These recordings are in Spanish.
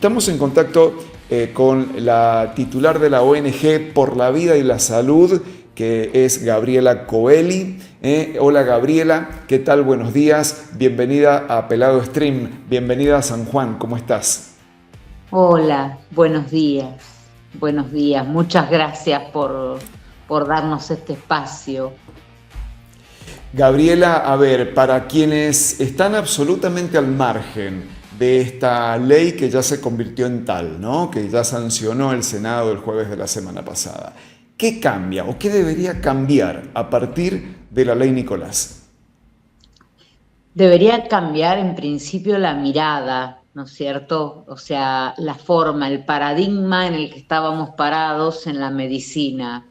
Estamos en contacto con la titular de la ONG Por la Vida y la Salud, que es Gabriela Coeli. Hola Gabriela, ¿qué tal? Buenos días, bienvenida a Pelado Stream, bienvenida a San Juan, ¿cómo estás? Hola, buenos días, muchas gracias por darnos este espacio. Gabriela, a ver, para quienes están absolutamente al margen de esta ley que ya se convirtió en tal, ¿no? Que ya sancionó el Senado el jueves de la semana pasada, ¿qué cambia o qué debería cambiar a partir de la ley Nicolás? Debería cambiar en principio la mirada, ¿no es cierto? O sea, la forma, el paradigma en el que estábamos parados en la medicina.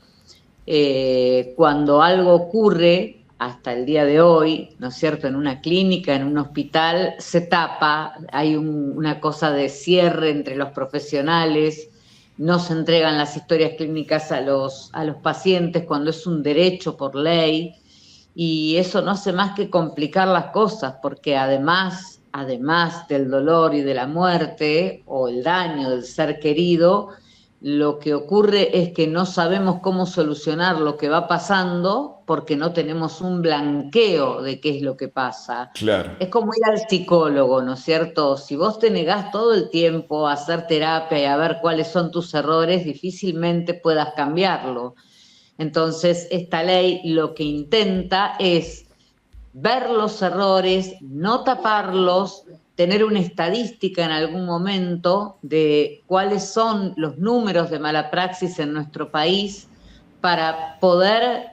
Cuando algo ocurre, hasta el día de hoy, ¿no es cierto?, en una clínica, en un hospital, se tapa, hay una cosa de cierre entre los profesionales, no se entregan las historias clínicas a los pacientes cuando es un derecho por ley, y eso no hace más que complicar las cosas, porque además del dolor y de la muerte o el daño del ser querido, lo que ocurre es que no sabemos cómo solucionar lo que va pasando porque no tenemos un blanqueo de qué es lo que pasa. Claro. Es como ir al psicólogo, ¿no es cierto? Si vos te negás todo el tiempo a hacer terapia y a ver cuáles son tus errores, difícilmente puedas cambiarlo. Entonces, esta ley lo que intenta es ver los errores, no taparlos, tener una estadística en algún momento de cuáles son los números de mala praxis en nuestro país para poder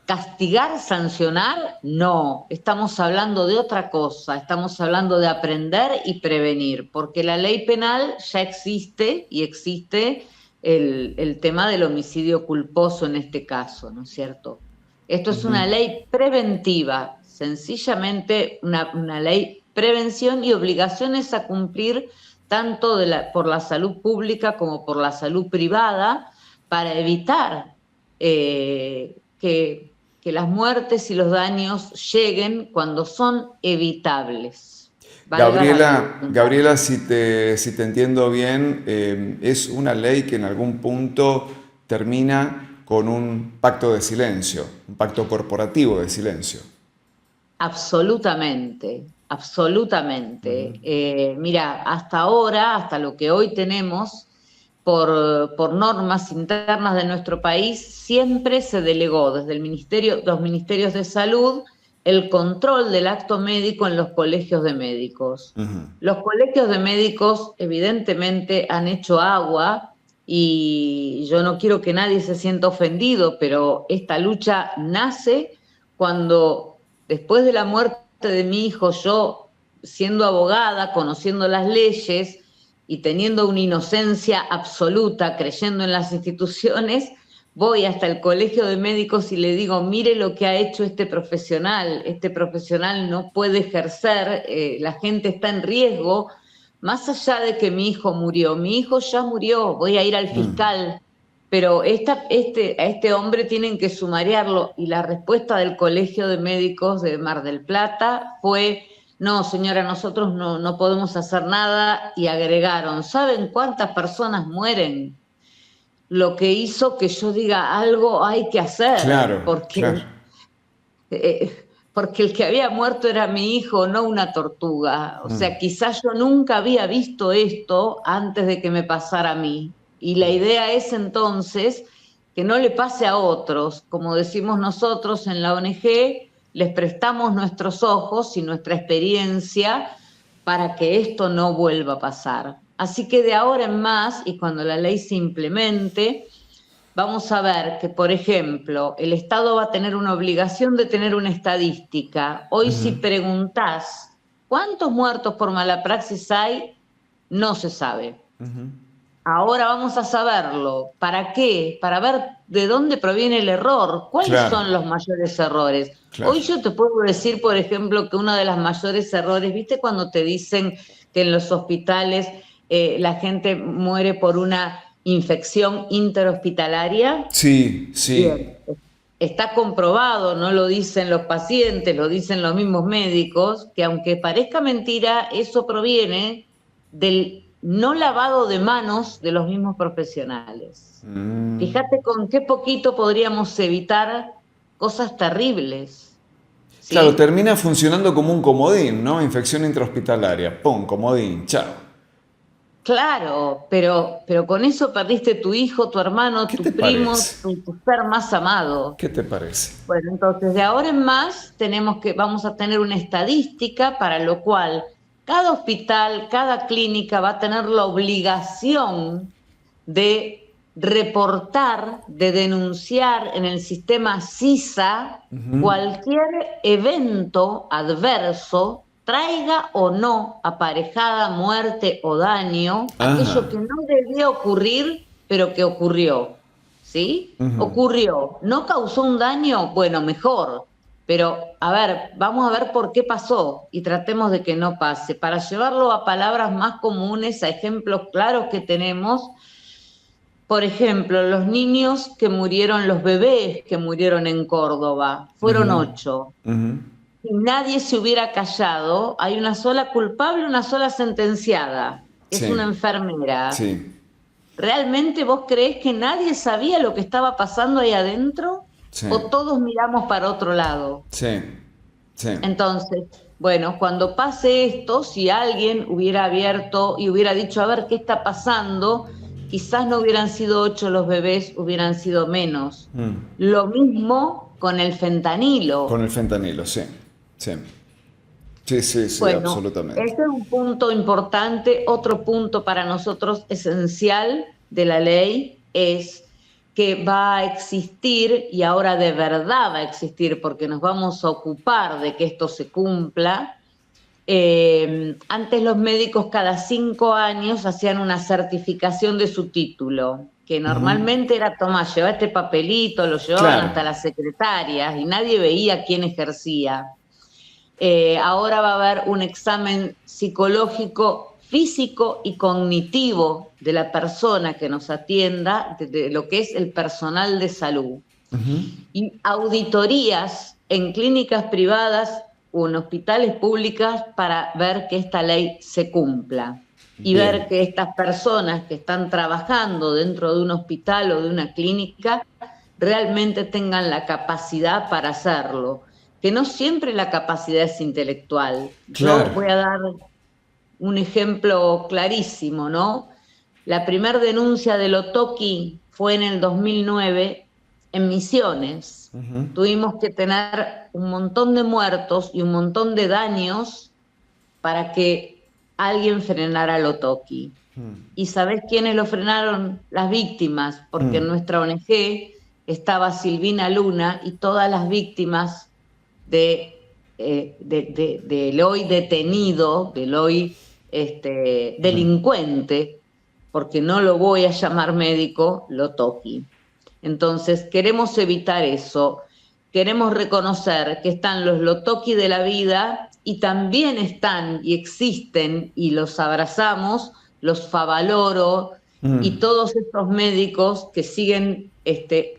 castigar, sancionar. No, estamos hablando de otra cosa, estamos hablando de aprender y prevenir, porque la ley penal ya existe y existe el tema del homicidio culposo en este caso, ¿no es cierto? Esto es una ley preventiva, sencillamente una ley prevención y obligaciones a cumplir tanto por la salud pública como por la salud privada para evitar que las muertes y los daños lleguen cuando son evitables. Valga la redundancia. Gabriela, si te entiendo bien, es una ley que en algún punto termina con un pacto de silencio, un pacto corporativo de silencio. Absolutamente, absolutamente. Mira, hasta ahora, hasta lo que hoy tenemos, por normas internas de nuestro país, siempre se delegó desde los ministerios de salud el control del acto médico en los colegios de médicos. Los colegios de médicos evidentemente han hecho agua y yo no quiero que nadie se sienta ofendido, pero esta lucha nace cuando después de la muerte de mi hijo, yo siendo abogada, conociendo las leyes y teniendo una inocencia absoluta, creyendo en las instituciones, voy hasta el colegio de médicos y le digo, mire lo que ha hecho este profesional no puede ejercer, la gente está en riesgo, más allá de que mi hijo ya murió, voy a ir al fiscal, pero a este hombre tienen que sumariarlo. Y la respuesta del Colegio de Médicos de Mar del Plata fue, no señora, nosotros no podemos hacer nada, y agregaron, ¿saben cuántas personas mueren? Lo que hizo que yo diga, algo hay que hacer, Claro, claro. porque el que había muerto era mi hijo, no una tortuga. O sea, quizás yo nunca había visto esto antes de que me pasara a mí. Y la idea es entonces que no le pase a otros. Como decimos nosotros en la ONG, les prestamos nuestros ojos y nuestra experiencia para que esto no vuelva a pasar. Así que de ahora en más, y cuando la ley se implemente, vamos a ver que, por ejemplo, el Estado va a tener una obligación de tener una estadística. Hoy si preguntás cuántos muertos por mala praxis hay, no se sabe. Ahora vamos a saberlo. ¿Para qué? Para ver de dónde proviene el error. ¿Cuáles son los mayores errores? Claro. Hoy yo te puedo decir, por ejemplo, que uno de los mayores errores, ¿viste cuando te dicen que en los hospitales la gente muere por una infección interhospitalaria? Sí, sí. Bien, está comprobado, no lo dicen los pacientes, lo dicen los mismos médicos, que aunque parezca mentira, eso proviene no lavado de manos de los mismos profesionales. Mm. Fíjate con qué poquito podríamos evitar cosas terribles. ¿Sí? Claro, termina funcionando como un comodín, ¿no? Infección intrahospitalaria, ¡pum! Comodín, chao. Claro, pero con eso perdiste tu hijo, tu hermano, ¿Qué te tu primo, parece? tu ser más amado. ¿Qué te parece? Bueno, entonces de ahora en más vamos a tener una estadística para lo cual cada hospital, cada clínica va a tener la obligación de reportar, de denunciar en el sistema SISA cualquier evento adverso, traiga o no aparejada muerte o daño, aquello Ajá. que no debía ocurrir, pero que ocurrió. ¿Sí? Ocurrió, no causó un daño, bueno, mejor, pero a ver, vamos a ver por qué pasó y tratemos de que no pase. Para llevarlo a palabras más comunes, a ejemplos claros que tenemos, por ejemplo, los niños que murieron, los bebés que murieron en Córdoba, fueron 8. Ujú. Si nadie se hubiera callado, hay una sola culpable, una sola sentenciada, es una Sí, enfermera. sí, ¿Realmente vos creés que nadie sabía lo que estaba pasando ahí adentro? sí, ¿O todos miramos para otro lado? sí, sí. Entonces, bueno, cuando pase esto, si alguien hubiera abierto y hubiera dicho, a ver, ¿qué está pasando? Quizás no hubieran sido 8 los bebés, hubieran sido menos. Mm. Lo mismo con el Con fentanilo. el fentanilo, sí, sí. Sí, sí, sí, Bueno, absolutamente. ese es un punto importante. Otro punto para nosotros esencial de la ley es que va a existir, y ahora de verdad va a existir, porque nos vamos a ocupar de que esto se cumpla. Antes los médicos cada 5 años hacían una certificación de su título, que normalmente era, tomá, lleva este papelito, lo llevaban Claro, hasta las secretarias y nadie veía quién ejercía. Ahora va a haber un examen psicológico, físico y cognitivo de la persona que nos atienda, de lo que es el personal de salud. Y auditorías en clínicas privadas o en hospitales públicos para ver que esta ley se cumpla. Y ver bien. que estas personas que están trabajando dentro de un hospital o de una clínica realmente tengan la capacidad para hacerlo, que no siempre la capacidad es intelectual. Yo Claro. voy a dar un ejemplo clarísimo, ¿no? La primera denuncia de Lotoki fue en el 2009 en Misiones. Tuvimos que tener un montón de muertos y un montón de daños para que alguien frenara Lotoki. ¿Y sabés quiénes lo frenaron? Las víctimas, porque en nuestra ONG estaba Silvina Luna y todas las víctimas del hoy detenido, del hoy delincuente, porque no lo voy a llamar médico, Lotoki. Entonces, queremos evitar eso. Queremos reconocer que están los Lotoki de la vida y también están y existen y los abrazamos los Favaloro y todos estos médicos que siguen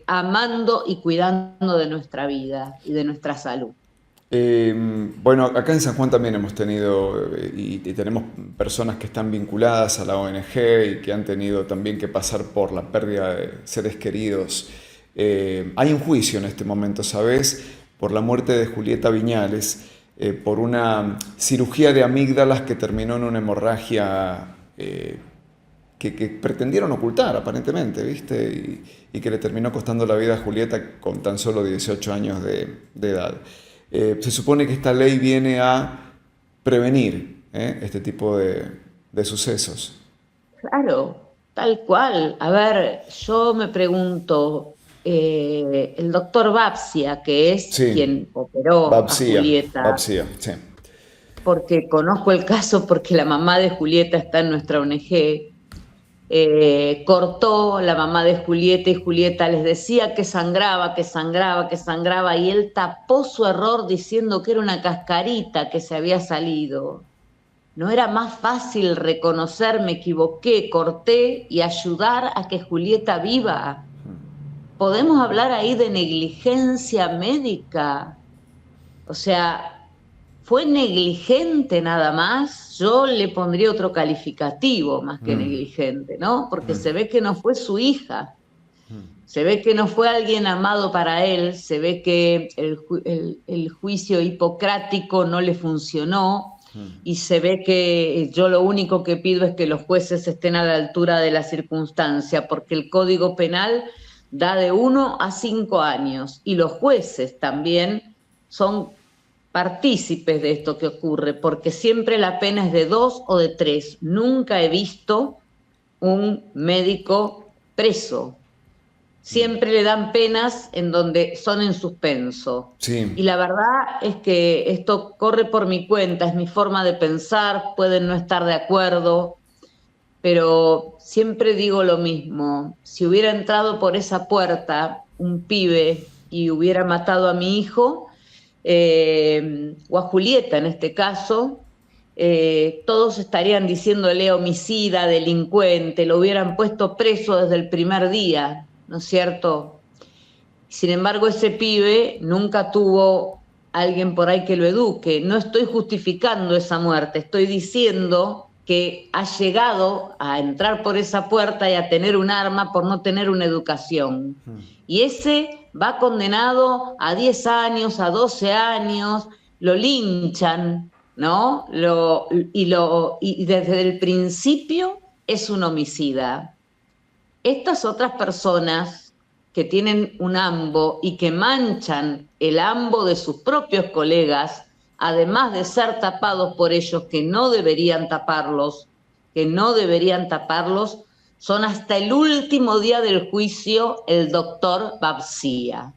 amando y cuidando de nuestra vida y de nuestra salud. Bueno, acá en San Juan también hemos tenido y tenemos personas que están vinculadas a la ONG y que han tenido también que pasar por la pérdida de seres queridos. Hay un juicio en este momento, ¿sabes? Por la muerte de Julieta Viñales, por una cirugía de amígdalas que terminó en una hemorragia que pretendieron ocultar aparentemente, ¿viste? Y que le terminó costando la vida a Julieta con tan solo 18 años de edad. Se supone que esta ley viene a prevenir este tipo de sucesos. Claro, tal cual. A ver, yo me pregunto, el doctor Babsia, que es Sí, quien operó a Babsia, Julieta, Babsia, sí. porque conozco el caso porque la mamá de Julieta está en nuestra ONG, cortó la mamá de Julieta y Julieta les decía que sangraba, que sangraba, que sangraba y él tapó su error diciendo que era una cascarita que se había salido. ¿No era más fácil reconocer, me equivoqué, corté y ayudar a que Julieta viva? ¿Podemos hablar ahí de negligencia médica? O sea, fue negligente nada más, yo le pondría otro calificativo más que negligente, ¿no? Porque se ve que no fue su hija, se ve que no fue alguien amado para él, se ve que el juicio hipocrático no le funcionó, y se ve que yo lo único que pido es que los jueces estén a la altura de la circunstancia, porque el Código Penal da de 1 a 5 años, y los jueces también son partícipes de esto que ocurre, porque siempre la pena es de 2 o de 3. Nunca he visto un médico preso. Siempre le dan penas en donde son en suspenso. Sí. Y la verdad es que esto corre por mi cuenta, es mi forma de pensar, pueden no estar de acuerdo, pero siempre digo lo mismo. Si hubiera entrado por esa puerta un pibe y hubiera matado a mi hijo, o a Julieta en este caso, todos estarían diciéndole homicida, delincuente, lo hubieran puesto preso desde el primer día, ¿no es cierto? Sin embargo, ese pibe nunca tuvo alguien por ahí que lo eduque. No estoy justificando esa muerte, estoy diciendo que ha llegado a entrar por esa puerta y a tener un arma por no tener una educación. Y ese va condenado a 10 años, a 12 años, lo linchan, ¿no? Y desde el principio es un homicida. Estas otras personas que tienen un ambo y que manchan el ambo de sus propios colegas, además de ser tapados por ellos que no deberían taparlos, son hasta el último día del juicio el doctor Babsia.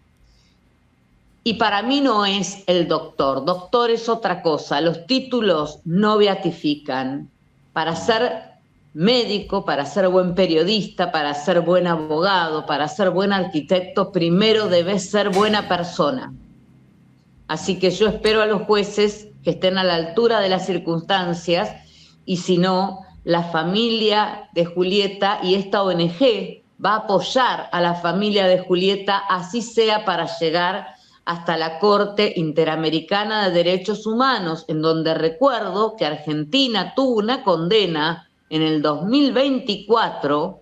Y para mí no es el doctor es otra cosa, los títulos no beatifican. Para ser médico, para ser buen periodista, para ser buen abogado, para ser buen arquitecto, primero debes ser buena persona. Así que yo espero a los jueces que estén a la altura de las circunstancias, y si no, la familia de Julieta y esta ONG va a apoyar a la familia de Julieta, así sea para llegar hasta la Corte Interamericana de Derechos Humanos, en donde recuerdo que Argentina tuvo una condena en el 2024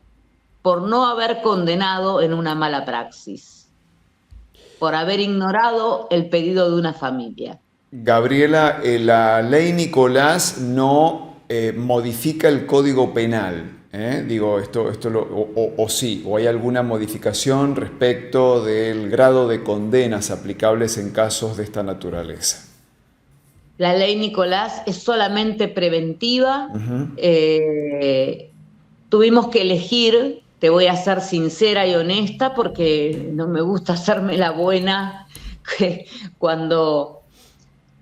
por no haber condenado en una mala praxis, por haber ignorado el pedido de una familia. Gabriela, la ley Nicolás no modifica el Código Penal. Digo, sí, o hay alguna modificación respecto del grado de condenas aplicables en casos de esta naturaleza. La ley Nicolás es solamente preventiva. Tuvimos que elegir, te voy a ser sincera y honesta, porque no me gusta hacerme la buena,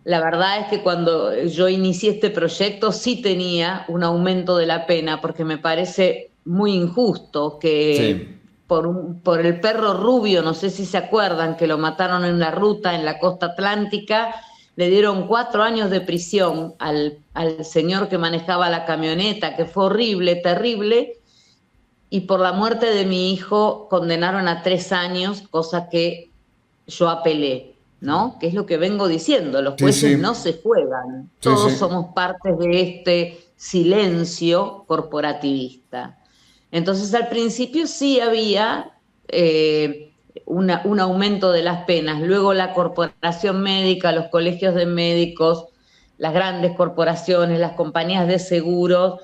la verdad es que cuando yo inicié este proyecto sí tenía un aumento de la pena, porque me parece muy injusto que por el perro Rubio, no sé si se acuerdan, que lo mataron en la ruta en la costa atlántica, le dieron 4 años de prisión al señor que manejaba la camioneta, que fue horrible, terrible, y por la muerte de mi hijo condenaron a 3 años, cosa que yo apelé, ¿no? Que es lo que vengo diciendo, los jueces no se juegan, todos somos partes de este silencio corporativista. Entonces al principio sí había un aumento de las penas, luego la corporación médica, los colegios de médicos, las grandes corporaciones, las compañías de seguros,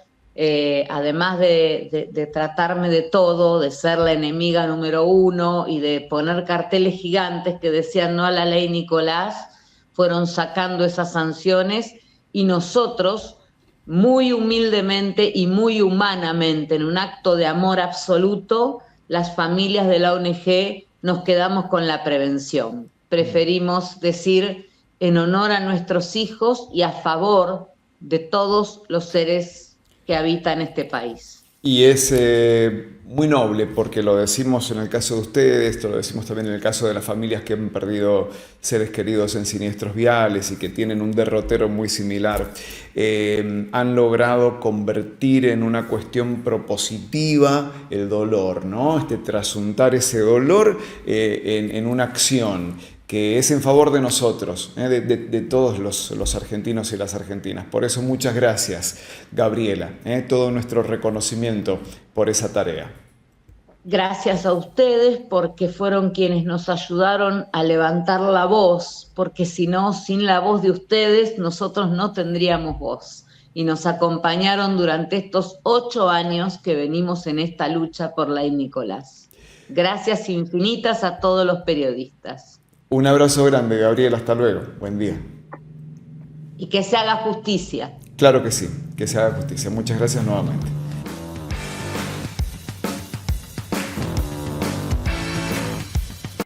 además de tratarme de todo, de ser la enemiga número 1 y de poner carteles gigantes que decían no a la ley Nicolás, fueron sacando esas sanciones, y nosotros, muy humildemente y muy humanamente, en un acto de amor absoluto, las familias de la ONG nos quedamos con la prevención. Preferimos decir en honor a nuestros hijos y a favor de todos los seres que habitan este país. Y es muy noble, porque lo decimos en el caso de ustedes, lo decimos también en el caso de las familias que han perdido seres queridos en siniestros viales y que tienen un derrotero muy similar. Han logrado convertir en una cuestión propositiva el dolor, ¿no? Trasuntar ese dolor en una acción que es en favor de nosotros, de todos los argentinos y las argentinas. Por eso muchas gracias, Gabriela, todo nuestro reconocimiento por esa tarea. Gracias a ustedes porque fueron quienes nos ayudaron a levantar la voz, porque si no, sin la voz de ustedes, nosotros no tendríamos voz. Y nos acompañaron durante estos 8 años que venimos en esta lucha por Ley Nicolás. Gracias infinitas a todos los periodistas. Un abrazo grande, Gabriela, hasta luego. Buen día. Y que se haga justicia. Claro que sí, que se haga justicia. Muchas gracias nuevamente.